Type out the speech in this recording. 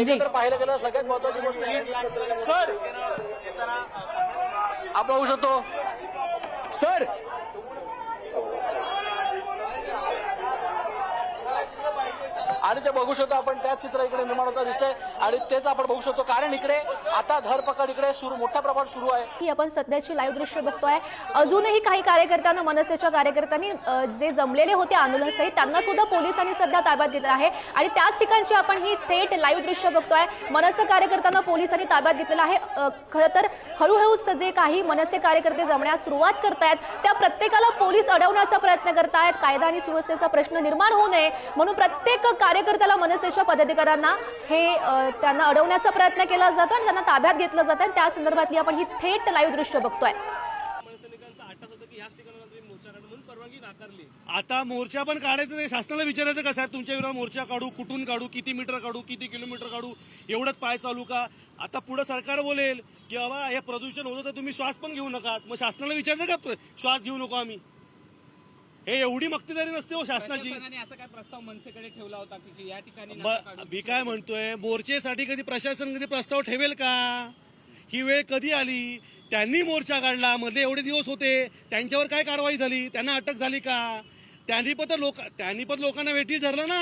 एकत्र पाहायला गेलं सगळ्यात महत्वाची गोष्ट सर आपण बघू शकतो सर आणि ते बघू शकतो आपण त्याच चित्र इकडे निर्माण होता दिसतंय आणि तेच आपण बघू शकतो कारण इकडे आता धरपकड इकडे मोठ्या प्रमाणात सुरू आहे। ही आपण सध्याची लाईव्ह दृश्य बघतोय। अजूनही काही कार्यकर्त्यांना मनसेच्या कार्यकर्त्यांनी जे जमलेले होते आंदोलनस्थळी त्यांना सुद्धा पोलिसांनी सध्या ताब्यात घेतलं आहे आणि त्याच ठिकाणची आपण ही थेट लाईव्ह दृश्य बघतोय। मनसे कार्यकर्त्यांना पोलिसांनी ताब्यात घेतलेलं आहे। खरं तर हळूहळू जे काही मनसे कार्यकर्ते जमण्यास सुरुवात करतायत त्या प्रत्येकाला पोलीस अडवण्याचा प्रयत्न करतायत। कायदा आणि सुव्यवस्थेचा प्रश्न निर्माण होऊ नये म्हणून प्रत्येक कार्यकर्त्याला मनसेच्या पदाधिकाऱ्यांना हे त्यांना अडवण्याचा प्रयत्न केला जातो आणि त्यांना ताब्यात घेतलं जातं आणि त्या संदर्भातली आपण ही थेट लाईव्ह दृश्य बघतोय। आता मोर्चा पण काढायचं नाही, शासनाला विचारायचं का साहेब तुमच्या विरोधात मोर्चा काढू, कुठून काढू, किती मीटर काढू, किती किलोमीटर काढू, एवढंच पाय चालू का? आता पुढे सरकार बोलेल की बाबा हे प्रदूषण होतं तर तुम्ही श्वास पण घेऊ नका, मग शासनाला विचारायचं का श्वास घेऊ नको आम्ही? हे एवढी मक्तेदारी नसते हो शासनाची। असा काय प्रस्ताव मनसेकडे ठेवला होता की या ठिकाणी मी काय म्हणतोय, मोर्चेसाठी कधी प्रशासन कधी प्रस्ताव ठेवेल का? ही वेळ कधी आली? त्यांनी मोर्चा काढला, मध्ये एवढे दिवस होते, त्यांच्यावर काय कारवाई झाली? त्यांना अटक झाली का? त्यांनी पण लोकांना वेठीस धरलं ना।